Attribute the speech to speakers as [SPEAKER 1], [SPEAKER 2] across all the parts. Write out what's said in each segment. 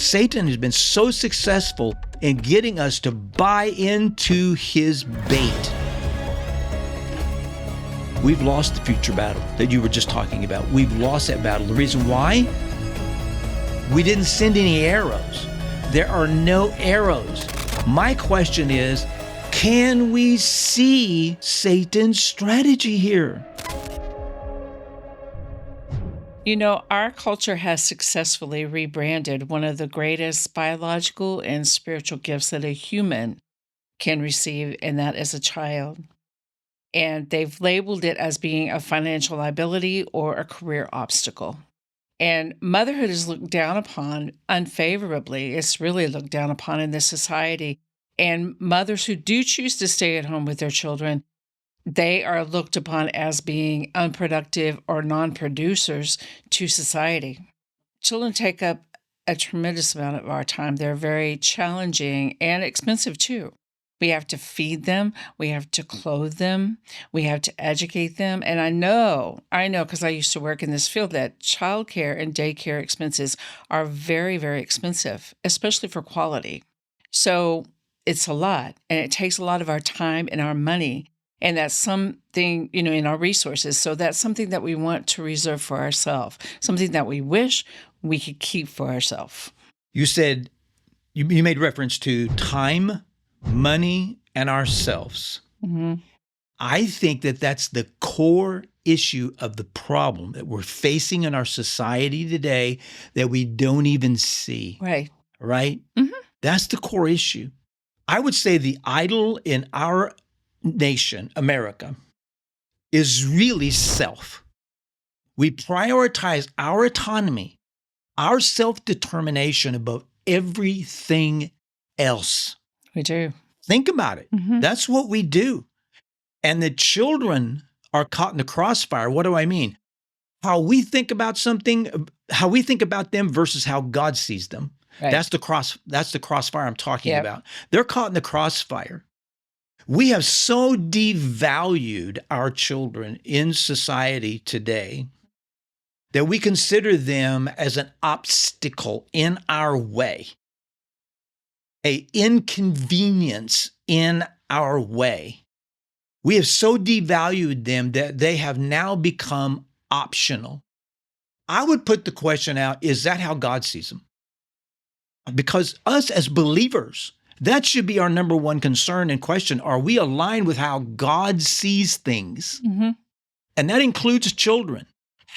[SPEAKER 1] Satan has been so successful in getting us to buy into his bait. We've lost the future battle that you were just talking about. We've lost that battle. The reason why? We didn't send any arrows. There are no arrows. My question is, can we see Satan's strategy here?
[SPEAKER 2] You know, our culture has successfully rebranded one of the greatest biological and spiritual gifts that a human can receive, and that is a child. And they've labeled it as being a financial liability or a career obstacle. And motherhood is looked down upon unfavorably. It's really looked down upon in this society. And mothers who do choose to stay at home with their children, they are looked upon as being unproductive or non-producers to society. Children take up a tremendous amount of our time. They're very challenging and expensive too. We have to feed them. We have to clothe them. We have to educate them. And I know, because I used to work in this field, that childcare and daycare expenses are very, very expensive, especially for quality. So it's a lot, and it takes a lot of our time and our money. And that's something, in our resources. So that's something that we want to reserve for ourselves, something that we wish we could keep for ourselves.
[SPEAKER 1] You said, you made reference to time, money, and ourselves.
[SPEAKER 2] Mm-hmm.
[SPEAKER 1] I think that that's the core issue of the problem that we're facing in our society today that we don't even see.
[SPEAKER 2] Right.
[SPEAKER 1] Right?
[SPEAKER 2] Mm-hmm.
[SPEAKER 1] That's the core issue. I would say the idol in our nation, America, is really self. We prioritize our autonomy, our self-determination above everything else.
[SPEAKER 2] We do.
[SPEAKER 1] Think about it.
[SPEAKER 2] Mm-hmm.
[SPEAKER 1] That's what we do. And the children are caught in the crossfire. What do I mean? How we think about something, how we think about them versus how God sees them.
[SPEAKER 2] Right.
[SPEAKER 1] That's the crossfire I'm talking about. They're caught in the crossfire. We have so devalued our children in society today that we consider them as an obstacle in our way, an inconvenience in our way. We have so devalued them that they have now become optional. I would put the question out, is that how God sees them? Because us as believers, that should be our number one concern and question. Are we aligned with how God sees things?
[SPEAKER 2] Mm-hmm.
[SPEAKER 1] And that includes children.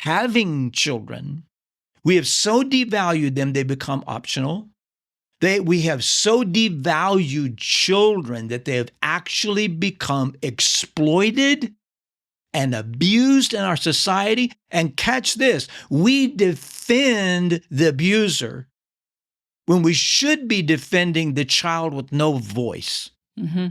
[SPEAKER 1] Having children, we have so devalued them, they become optional. We have so devalued children that they have actually become exploited and abused in our society. And catch this, we defend the abuser when we should be defending the child with no voice,
[SPEAKER 2] mm-hmm.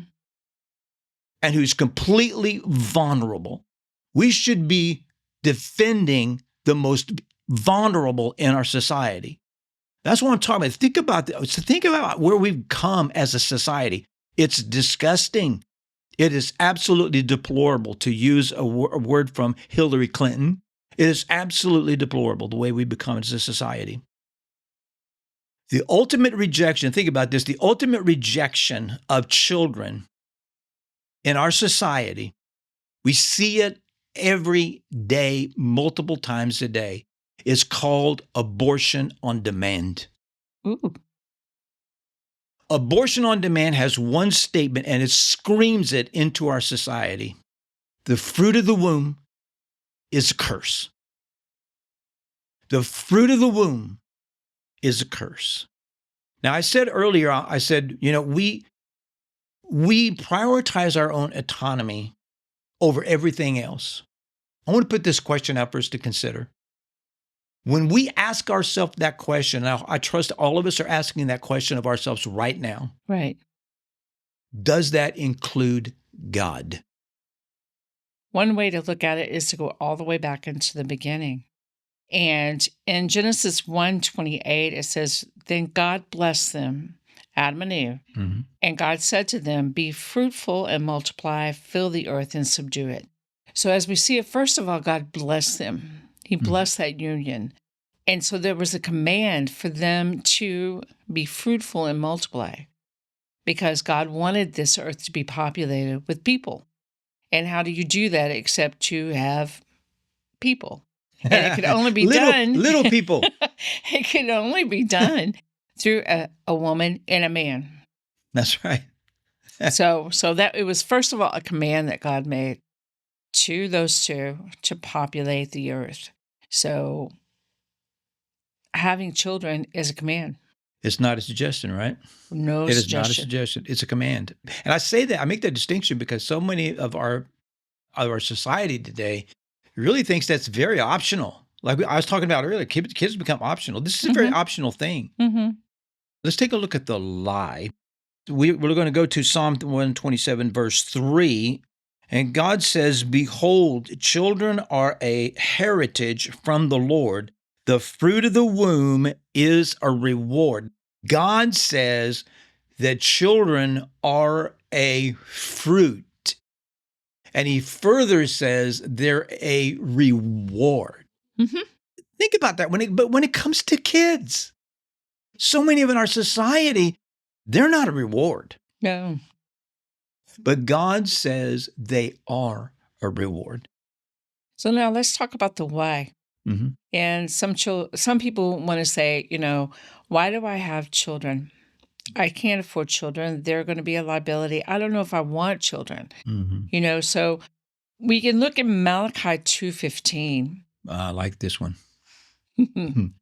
[SPEAKER 1] and who's completely vulnerable. We should be defending the most vulnerable in our society. That's what I'm talking about. Think about where we've come as a society. It's disgusting. It is absolutely deplorable, to use a word from Hillary Clinton. It is absolutely deplorable the way we become as a society. The ultimate rejection, think about this, the ultimate rejection of children in our society, we see it every day, multiple times a day, is called abortion on demand.
[SPEAKER 2] Ooh.
[SPEAKER 1] Abortion on demand has one statement, and it screams it into our society. The fruit of the womb is a curse. The fruit of the womb is a curse. Now, I said earlier, we prioritize our own autonomy over everything else. I want to put this question out for us to consider. When we ask ourselves that question, now I trust all of us are asking that question of ourselves right now.
[SPEAKER 2] Right.
[SPEAKER 1] Does that include God?
[SPEAKER 2] One way to look at it is to go all the way back into the beginning. And in Genesis 1:28, it says, "Then God blessed them," Adam and Eve,
[SPEAKER 1] Mm-hmm.
[SPEAKER 2] "and God said to them, 'Be fruitful and multiply, fill the earth and subdue it.'" So as we see it, first of all, God blessed them. He blessed that union. And so there was a command for them to be fruitful and multiply because God wanted this earth to be populated with people. And how do you do that except to have people? And it could only be done.
[SPEAKER 1] Little people.
[SPEAKER 2] It could only be done through a woman and a man.
[SPEAKER 1] That's right.
[SPEAKER 2] So that it was, first of all, a command that God made to those two to populate the earth. So having children is a command.
[SPEAKER 1] It's not a suggestion, right?
[SPEAKER 2] No
[SPEAKER 1] It is
[SPEAKER 2] suggestion.
[SPEAKER 1] not a suggestion. It's a command. And I say that, I make that distinction because so many of our society today really thinks that's very optional. Like I was talking about earlier, kids become optional. This is a very optional thing.
[SPEAKER 2] Mm-hmm.
[SPEAKER 1] Let's take a look at the lie. We're going to go to Psalm 127, verse 3. And God says, "Behold, children are a heritage from the Lord. The fruit of the womb is a reward." God says that children are a fruit. And he further says they're a reward.
[SPEAKER 2] Mm-hmm.
[SPEAKER 1] Think about that. But when it comes to kids, so many of in our society, they're not a reward.
[SPEAKER 2] No.
[SPEAKER 1] But God says they are a reward.
[SPEAKER 2] So now let's talk about the why.
[SPEAKER 1] Mm-hmm.
[SPEAKER 2] And some people want to say, why do I have children? I can't afford children. They're going to be a liability. I don't know if I want children.
[SPEAKER 1] Mm-hmm.
[SPEAKER 2] So we can look at Malachi 2:15.
[SPEAKER 1] I like this one.
[SPEAKER 2] And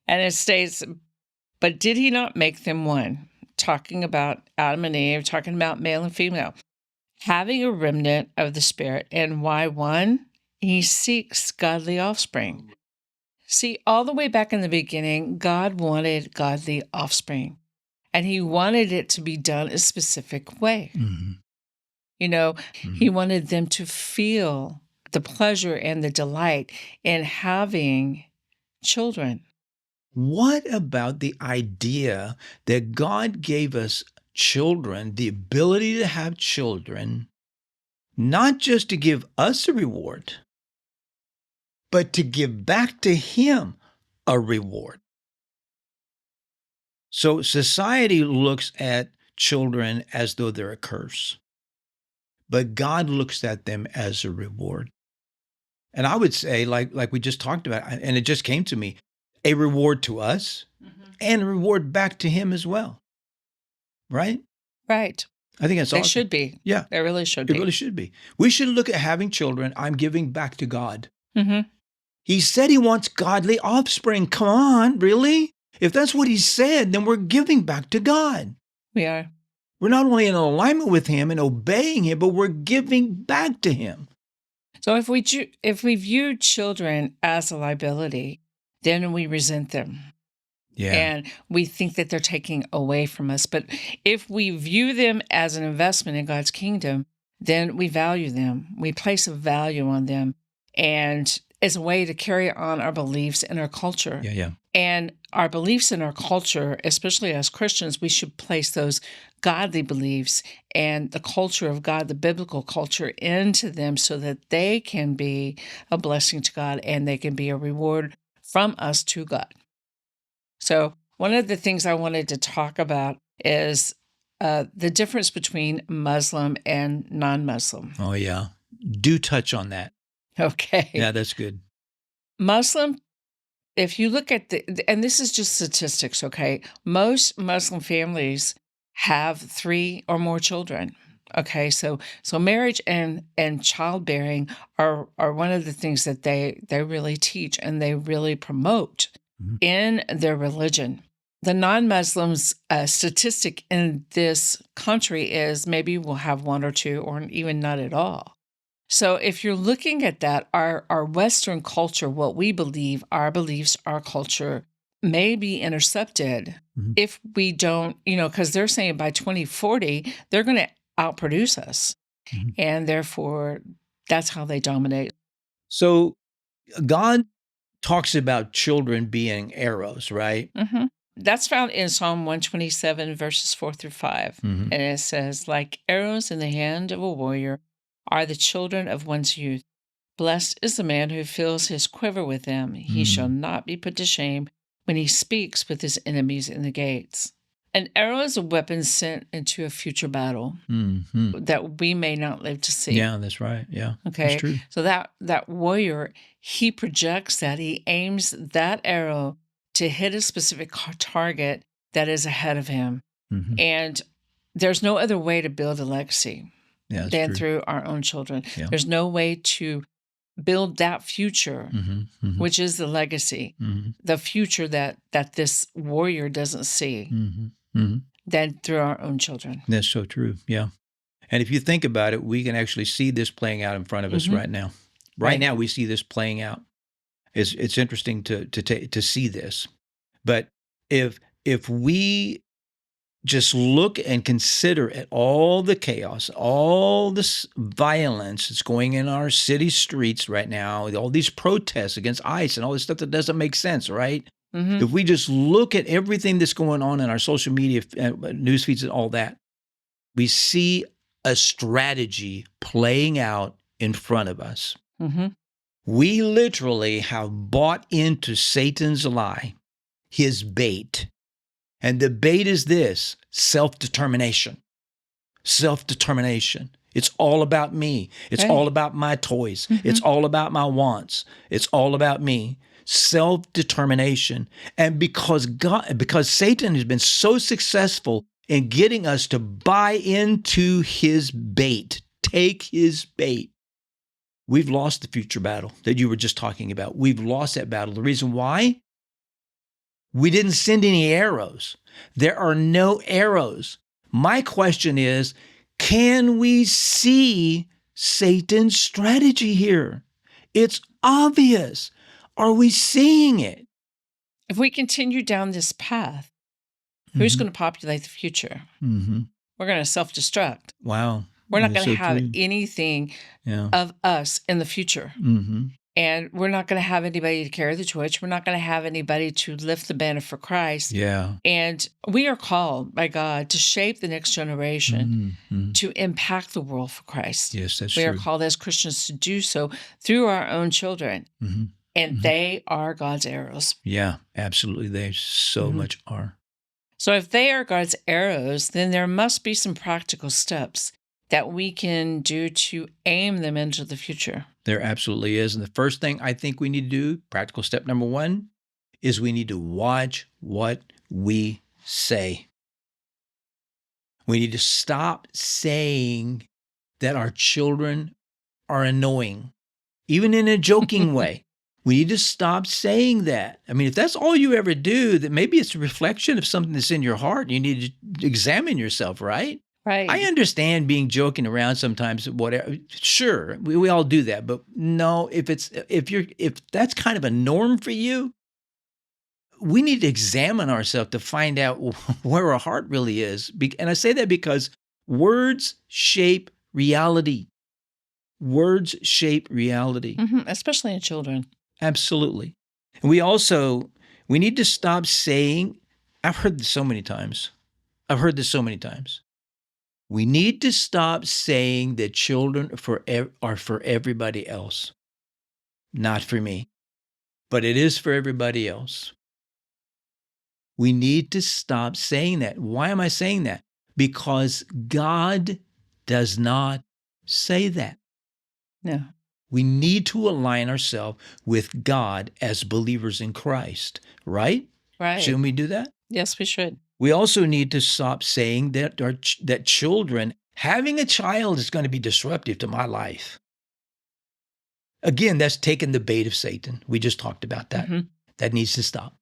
[SPEAKER 2] it states, "But did he not make them one?" Talking about Adam and Eve, talking about male and female, having a remnant of the Spirit. And why one? He seeks godly offspring. See, all the way back in the beginning, God wanted godly offspring. And he wanted it to be done a specific way.
[SPEAKER 1] Mm-hmm.
[SPEAKER 2] He wanted them to feel the pleasure and the delight in having children.
[SPEAKER 1] What about the idea that God gave us children, the ability to have children, not just to give us a reward, but to give back to him a reward? So society looks at children as though they're a curse, but God looks at them as a reward. And I would say, like we just talked about, and it just came to me, a reward to us and a reward back to him as well. Right?
[SPEAKER 2] Right.
[SPEAKER 1] I think that's
[SPEAKER 2] They
[SPEAKER 1] awesome.
[SPEAKER 2] should be.
[SPEAKER 1] Yeah.
[SPEAKER 2] They really should
[SPEAKER 1] It
[SPEAKER 2] be.
[SPEAKER 1] really should be. We should look at having children. I'm giving back to God.
[SPEAKER 2] Mm-hmm.
[SPEAKER 1] He said he wants godly offspring. Come on, really? If that's what he said, then we're giving back to God.
[SPEAKER 2] We are.
[SPEAKER 1] We're not only in alignment with him and obeying him, but we're giving back to him.
[SPEAKER 2] So if we view children as a liability, then we resent them.
[SPEAKER 1] Yeah.
[SPEAKER 2] And we think that they're taking away from us. But if we view them as an investment in God's kingdom, then we value them. We place a value on them. And as a way to carry on our beliefs and our culture.
[SPEAKER 1] Yeah.
[SPEAKER 2] And our beliefs in our culture, especially as Christians, we should place those godly beliefs and the culture of God, the biblical culture, into them so that they can be a blessing to God and they can be a reward from us to God. So one of the things I wanted to talk about is the difference between Muslim and non-Muslim.
[SPEAKER 1] Oh, yeah. Do touch on that.
[SPEAKER 2] Okay.
[SPEAKER 1] Yeah, that's good.
[SPEAKER 2] Muslim, if you look at and this is just statistics, okay? Most Muslim families have 3 or more children. Okay, so marriage and childbearing are one of the things that they really teach and they really promote in their religion. The non-Muslims statistic in this country is maybe we'll have 1 or 2 or even not at all. So if you're looking at that, our Western culture, what we believe, our beliefs, our culture may be intercepted if we don't, because they're saying by 2040, they're going to outproduce us. And therefore, that's how they dominate.
[SPEAKER 1] So God talks about children being arrows, right?
[SPEAKER 2] Mm-hmm. That's found in Psalm 127, verses 4-5. And it says, like arrows in the hand of a warrior are the children of one's youth, Blessed is the man who fills his quiver with them. He shall not be put to shame when he speaks with his enemies in the gates. An arrow is a weapon sent into a future battle that we may not live to see.
[SPEAKER 1] Yeah, that's right. Yeah.
[SPEAKER 2] Okay.
[SPEAKER 1] That's true.
[SPEAKER 2] So that warrior, he projects that, he aims that arrow to hit a specific target that is ahead of him. And there's no other way to build a legacy than through our own children.
[SPEAKER 1] Yeah.
[SPEAKER 2] There's no way to build that future, which is the legacy, the future that this warrior doesn't see, than through our own children.
[SPEAKER 1] That's so true. Yeah. And if you think about it, we can actually see this playing out in front of us right now. Right now, we see this playing out. It's interesting to see this. But if we just look and consider at all the chaos, all this violence that's going in our city streets right now, all these protests against ICE and all this stuff that doesn't make sense, right? If we just look at everything that's going on in our social media news feeds and all that, we see a strategy playing out in front of us. We literally have bought into Satan's lie, his bait. And the bait is this: self-determination. Self-determination. It's all about me. It's all about my toys. It's all about my wants. It's all about me. Self-determination. And because Satan has been so successful in getting us to buy into his bait, take his bait, we've lost the future battle that you were just talking about. We've lost that battle. The reason why? We didn't send any arrows. There are no arrows. My question is, can we see Satan's strategy here? It's obvious. Are we seeing it?
[SPEAKER 2] If we continue down this path, who's going to populate the future? We're going to self-destruct.
[SPEAKER 1] Wow.
[SPEAKER 2] We're not going to have anything of us in the future. And we're not going to have anybody to carry the torch. We're not going to have anybody to lift the banner for Christ.
[SPEAKER 1] Yeah.
[SPEAKER 2] And we are called by God to shape the next generation, to impact the world for Christ.
[SPEAKER 1] Yes, that's true.
[SPEAKER 2] We are called as Christians to do so through our own children. And they are God's arrows.
[SPEAKER 1] Yeah, absolutely. They so much are.
[SPEAKER 2] So if they are God's arrows, then there must be some practical steps that we can do to aim them into the future.
[SPEAKER 1] There absolutely is. And the first thing I think we need to do, practical step number one, is we need to watch what we say. We need to stop saying that our children are annoying, even in a joking way. We need to stop saying that. I mean, if that's all you ever do, then maybe it's a reflection of something that's in your heart. You need to examine yourself, right?
[SPEAKER 2] Right.
[SPEAKER 1] I understand being joking around sometimes, whatever. Sure, we all do that. But no, if that's kind of a norm for you, we need to examine ourselves to find out where our heart really is. And I say that because words shape reality. Words shape reality.
[SPEAKER 2] Especially in children.
[SPEAKER 1] Absolutely. And we need to stop saying, I've heard this so many times. We need to stop saying that children are for everybody else. Not for me, but it is for everybody else. We need to stop saying that. Why am I saying that? Because God does not say that.
[SPEAKER 2] No.
[SPEAKER 1] We need to align ourselves with God as believers in Christ, right?
[SPEAKER 2] Right.
[SPEAKER 1] Shouldn't we do that?
[SPEAKER 2] Yes, we should.
[SPEAKER 1] We also need to stop saying that children, having a child is going to be disruptive to my life. Again, that's taking the bait of Satan. We just talked about that. That needs to stop.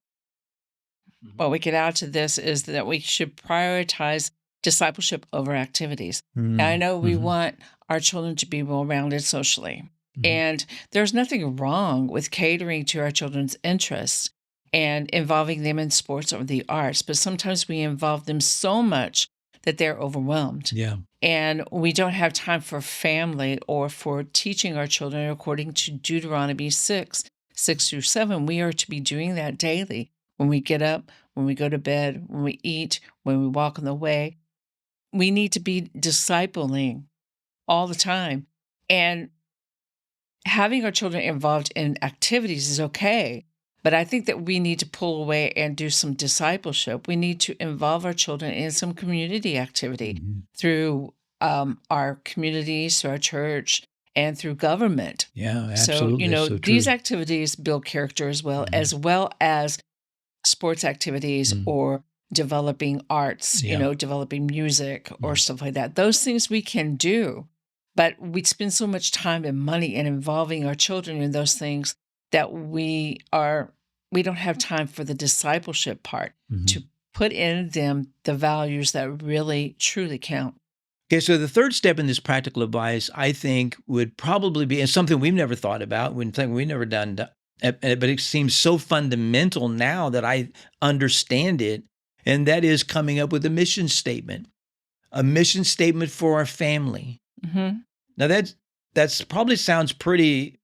[SPEAKER 2] What we get out to this is that we should prioritize discipleship over activities. Now, I know we want our children to be well-rounded socially. And there's nothing wrong with catering to our children's interests and involving them in sports or the arts, but sometimes we involve them so much that they're overwhelmed.
[SPEAKER 1] Yeah.
[SPEAKER 2] And we don't have time for family or for teaching our children according to Deuteronomy 6:6-7. We are to be doing that daily when we get up, when we go to bed, when we eat, when we walk on the way. We need to be discipling all the time. And having our children involved in activities is okay, but I think that we need to pull away and do some discipleship. We need to involve our children in some community activity through our communities, through our church, and through government.
[SPEAKER 1] Yeah,
[SPEAKER 2] So,
[SPEAKER 1] absolutely. So
[SPEAKER 2] these
[SPEAKER 1] true.
[SPEAKER 2] activities build character as well as sports activities or developing arts,
[SPEAKER 1] Yeah.
[SPEAKER 2] developing music or stuff like that. Those things we can do, but we spend so much time and money in involving our children in those things that we don't have time for the discipleship part to put in them the values that really truly count.
[SPEAKER 1] Okay, so the third step in this practical advice, I think, would probably be, and something we've never thought about, we've never done, but it seems so fundamental now that I understand it, and that is coming up with a mission statement for our family. Now that's probably sounds pretty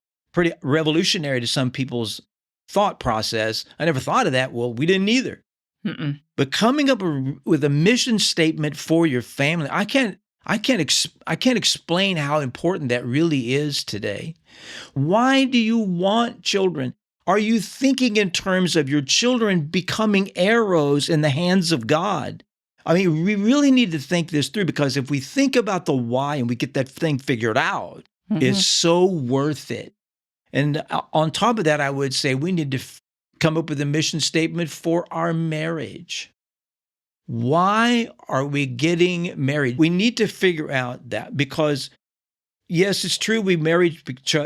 [SPEAKER 1] revolutionary to some people's thought process. I never thought of that. Well, we didn't either. But coming up with a mission statement for your family, I can't explain how important that really is today. Why do you want children? Are you thinking in terms of your children becoming arrows in the hands of God? I mean, we really need to think this through, because if we think about the why and we get that thing figured out, it's so worth it. And on top of that, I would say we need to come up with a mission statement for our marriage. Why are we getting married? We need to figure out that, because yes, it's true, we marry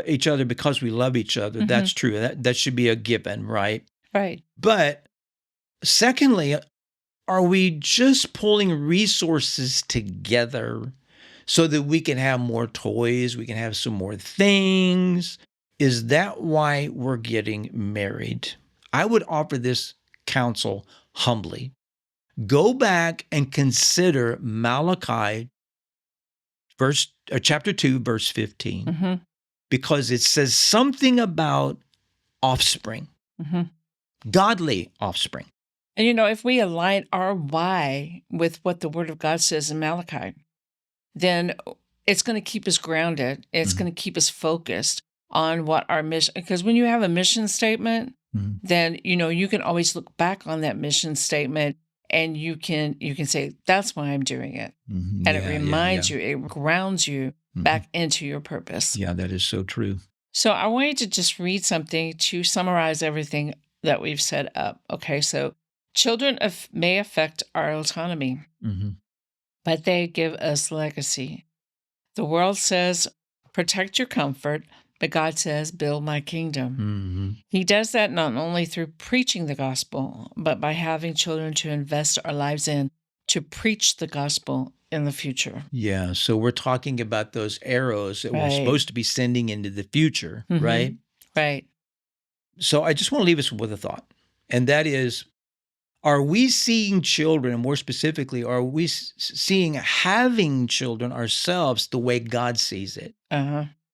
[SPEAKER 1] each other because we love each other. That's true. That should be a given, right?
[SPEAKER 2] Right.
[SPEAKER 1] But secondly, are we just pulling resources together so that we can have more toys, we can have some more things? Is that why we're getting married? I would offer this counsel humbly. Go back and consider Malachi chapter 2, verse 15, because it says something about offspring, godly offspring.
[SPEAKER 2] And if we align our why with what the Word of God says in Malachi, then it's going to keep us grounded. It's going to keep us focused on what our mission, because when you have a mission statement, then, you can always look back on that mission statement and you can say, that's why I'm doing it. And it reminds you, it grounds you back into your purpose.
[SPEAKER 1] Yeah, that is so true.
[SPEAKER 2] So I wanted to just read something to summarize everything that we've set up. Okay, so children may affect our autonomy, but they give us legacy. The world says, protect your comfort, but God says, build my kingdom. He does that not only through preaching the gospel, but by having children to invest our lives in to preach the gospel in the future.
[SPEAKER 1] Yeah, so we're talking about those arrows that we're supposed to be sending into the future, right?
[SPEAKER 2] Right.
[SPEAKER 1] So I just want to leave us with a thought, and that is, are we seeing children, and more specifically, are we seeing having children ourselves the way God sees it?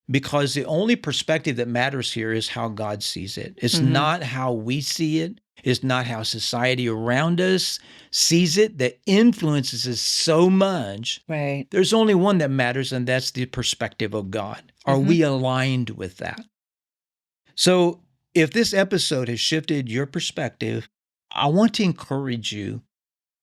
[SPEAKER 1] Because the only perspective that matters here is how God sees it. It's not how we see it. It's not how society around us sees it that influences us so much.
[SPEAKER 2] Right.
[SPEAKER 1] There's only one that matters, and that's the perspective of God. Are we aligned with that? So if this episode has shifted your perspective, I want to encourage you,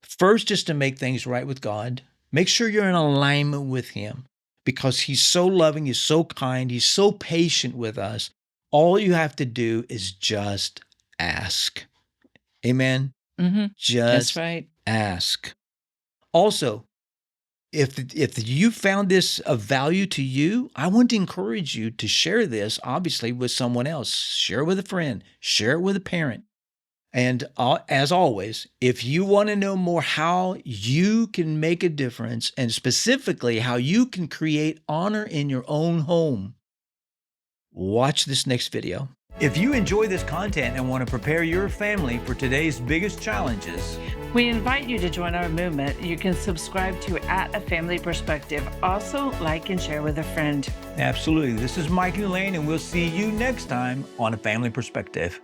[SPEAKER 1] first, just to make things right with God. Make sure you're in alignment with Him, because He's so loving, He's so kind, He's so patient with us. All you have to do is just ask. Amen? Just
[SPEAKER 2] That's right.
[SPEAKER 1] ask. Also, if you found this of value to you, I want to encourage you to share this, obviously, with someone else. Share it with a friend. Share it with a parent. And as always, if you want to know more how you can make a difference, and specifically how you can create honor in your own home, watch this next video. If you enjoy this content and want to prepare your family for today's biggest challenges,
[SPEAKER 2] we invite you to join our movement. You can subscribe to @A Family Perspective. Also, like and share with a friend.
[SPEAKER 1] Absolutely. This is Mike and Elaine, and we'll see you next time on A Family Perspective.